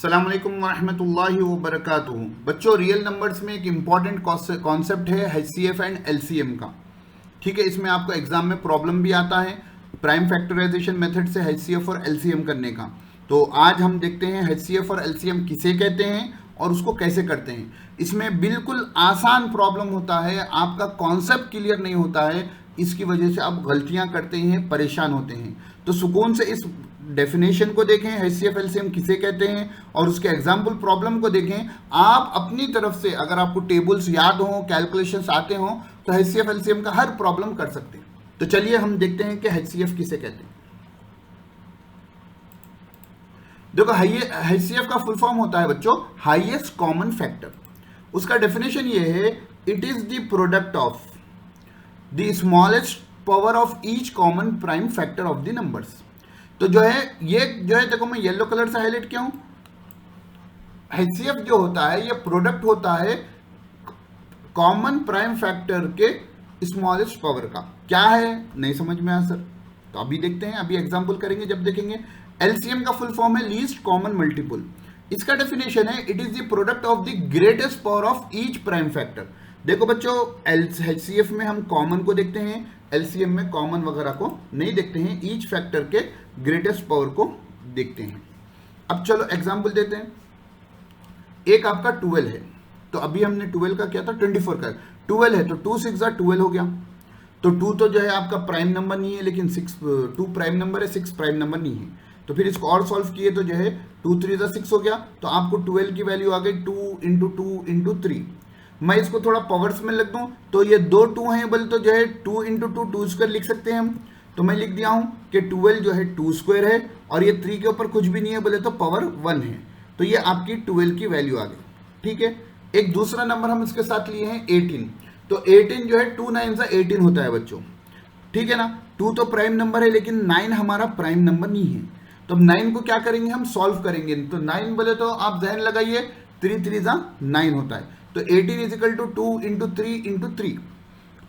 अस्सलाम वालेकुम वरहमतुल्लाहि वबरकातुहू। बच्चों, रियल नंबर्स में एक इम्पॉर्टेंट कॉन्सेप्ट है HCF एंड LCM का। ठीक है, इसमें आपको एग्जाम में प्रॉब्लम भी आता है प्राइम फैक्टराइजेशन मेथड से HCF और LCM करने का। तो आज हम देखते हैं HCF और LCM किसे कहते हैं और उसको कैसे करते हैं। इसमें बिल्कुल आसान प्रॉब्लम होता है, आपका कॉन्सेप्ट क्लियर नहीं होता है, इसकी वजह से आप गलतियां करते हैं, परेशान होते हैं। तो सुकून से इस डेफिनेशन को देखें, HCF LCM किसे कहते हैं, और उसके एग्जाम्पल प्रॉब्लम को देखें। आप अपनी तरफ से अगर आपको टेबल्स याद हो, कैलकुलेशंस आते हो, तो HCF LCM का हर प्रॉब्लम कर सकते हैं। तो चलिए हम देखते हैं कि HCF किसे कहते हैं। देखो, HCF का फुल फॉर्म होता है बच्चों हाईएस्ट कॉमन फैक्टर। उसका डेफिनेशन ये है, it is the product of the smallest power of each common prime factor of the numbers. तो जो है ये जो है, देखो मैं येलो कलर से हाईलाइट किया हूं। HCF जो होता है ये प्रोडक्ट होता है कॉमन प्राइम फैक्टर के स्मॉलेस्ट पावर का। क्या है, नहीं समझ में आया सर? तो अभी देखते हैं, अभी एग्जांपल करेंगे जब देखेंगे। LCM का फुल फॉर्म है लीस्ट कॉमन मल्टीपल। इसका डेफिनेशन है, it is the product of the greatest power of each prime factor. देखो बच्चों, HCF में हम कॉमन को देखते हैं, LCM में कॉमन वगैरह को नहीं देखते हैं, ईच फैक्टर के ग्रेटेस्ट पावर को देखते हैं। अब चलो एग्जांपल देते हैं। एक आपका 12 है, तो अभी हमने 12 का किया था 24 का। 12 है तो 2 6 12 हो गया। तो 2 तो जो है आपका प्राइम नंबर नहीं है, लेकिन 2 प्राइम नंबर है, 6 प्राइम नंबर नहीं है। तो फिर इसको और सॉल्व किए तो जो है 2 3 6 हो गया। तो आपको 12 की वैल्यू आ गई 2 × 2 × 3। मैं इसको थोड़ा पावर्स में लिख दूं तो ये 2 2 हैं, बोले तो जो है 2 × 2 2 स्क्वायर लिख सकते हैं हम। तो मैं लिख दिया हूं कि 12 जो है 2 स्क्वायर है, और ये 3 के ऊपर कुछ भी नहीं है, बोले तो पावर 1 है। तो ये आपकी 12 की वैल्यू आ गई। ठीक है, एक दूसरा नंबर हम इसके साथ लिए हैं 18। तो 18 जो है 2 9 सा 18 होता है बच्चों। ठीक है ना, 2 तो प्राइम नंबर है, लेकिन 9 हमारा प्राइम नंबर नहीं है। तो अब 9 को क्या करेंगे, हम सॉल्व करेंगे। तो 9 बोले तो आप जहन लगाइए, 3 3 9 होता है। तो 18 इज इक्वल टू 2 × 3 × 3।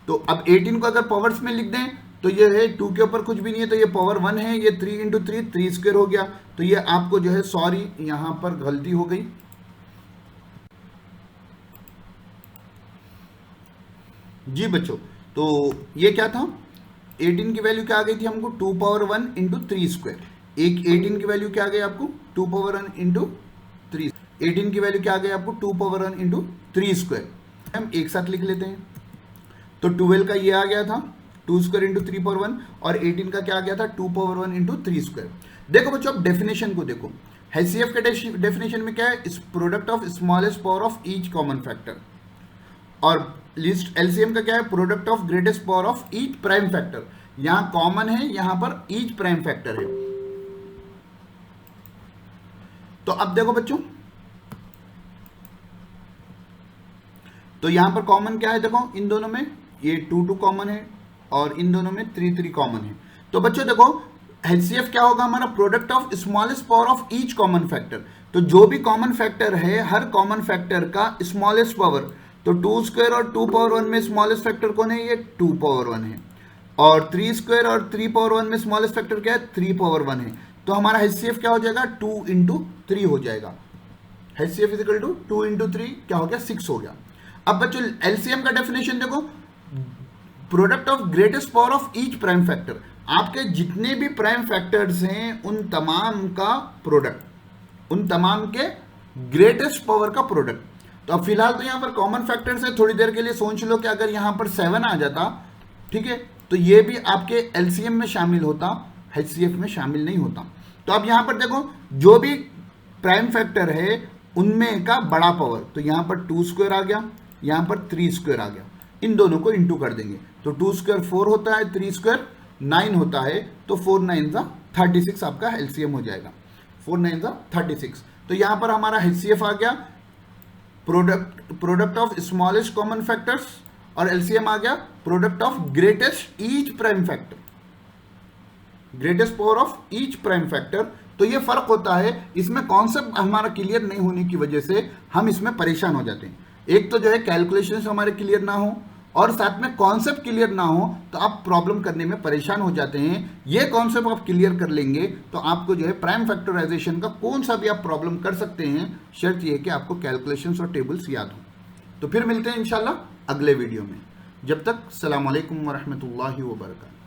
तो अब 18 को अगर पावर्स में लिख दें तो ये है 2 के ऊपर कुछ भी नहीं है, तो ये पावर 1 है, ये 3 × 3 3 स्क्वायर हो गया। तो ये आपको जो है, सॉरी यहां पर गलती हो गई। जी बच्चों, तो ये क्या था, 18 की वैल्यू क्या आ गई थी हमको, 2 पावर 1 × 3 स्क्वायर। एक 18 की वैल्यू क्या आ गई आपको, 2 पावर 1 × 3। 18 की वैल्यू क्या आ गई आपको, 2 पावर 1 × 3 स्क्वायर। हम एक साथ लिख लेते हैं। तो 12 का ये आ गया था 2 स्क्वायर × 3 पावर 1, और 18 का क्या आ गया था 2 पावर 1 × 3 स्क्वायर। देखो बच्चों, अब डेफिनेशन को देखो। HCF के डेफिनेशन में क्या है, इस product of smallest power of each common factor. और लिस्ट LCM का क्या है, product of greatest power of each prime factor. यहां कॉमन है, यहां पर ईच प्राइम फैक्टर है। तो अब देखो बच्चों, तो यहां पर कॉमन क्या है, देखो इन दोनों में ये 2 2 कॉमन है, और इन दोनों में 3 3 कॉमन है। तो बच्चों देखो, HCF क्या होगा हमारा, product of smallest power of each common factor. तो जो भी कॉमन फैक्टर है, हर कॉमन फैक्टर का स्मॉलेस्ट पावर। तो 2 स्क्वायर और 2 पावर 1 में स्मॉलेस्ट फैक्टर कौन है, ये 2 पावर 1 है। और 3 स्क्वायर और 3 पावर 1 में स्मॉलेस्ट फैक्टर क्या है, 3 पावर 1 है। तो हमारा HCF क्या हो जाएगा, 2 × 3 हो जाएगा। HCF इज इक्वल टू 2 × 3 क्या हो गया, 6 हो गया। अब बच्चों LCM का डेफिनेशन देखो, product of greatest power of each prime factor. आपके जितने भी प्राइम फैक्टर्स हैं उन तमाम का प्रोडक्ट, उन तमाम के ग्रेटेस्ट पावर का प्रोडक्ट। तो अब फिलहाल तो यहां पर कॉमन फैक्टर्स है, थोड़ी देर के लिए सोच लो कि अगर यहां पर 7 आ जाता, ठीक है, तो ये भी आपके LCM में शामिल होता, HCF में शामिल नहीं होता। तो अब यहां पर देखो, जो भी प्राइम फैक्टर है उनमें का बड़ा पावर। तो यहां पर 2 स्क्वायर आ गया, यहां पर 3 स्क्वायर आ गया। इन दोनों को इंटू कर देंगे तो 2 स्क्वायर 4 होता है, 3 स्क्वायर 9 होता है। तो 4 9 36 आपका LCM हो जाएगा। 4 9 36। तो यहां पर हमारा HCF आ गया product of smallest common factors, और LCM आ गया product of greatest each prime factor, greatest power of each prime factor. तो ये फर्क होता है, इसमें कॉन्सेप्ट हमारा क्लियर नहीं होने की वजह से हम इसमें परेशान हो जाते हैं। एक तो जो है कैलकुलेशन हमारे क्लियर ना हो, और साथ में कॉन्सेप्ट क्लियर ना हो तो आप प्रॉब्लम करने में परेशान हो जाते हैं। ये कॉन्सेप्ट आप क्लियर कर लेंगे तो आपको जो है प्राइम फैक्टराइजेशन का कोई सा भी आप प्रॉब्लम कर सकते हैं, शर्त ये कि आपको कैलकुलेशंस और टेबल्स याद हो। तो फिर मिलते हैं इंशाल्लाह अगले वीडियो में। जब तक सलाम अलैकुम व रहमतुल्लाहि व बरकातहू।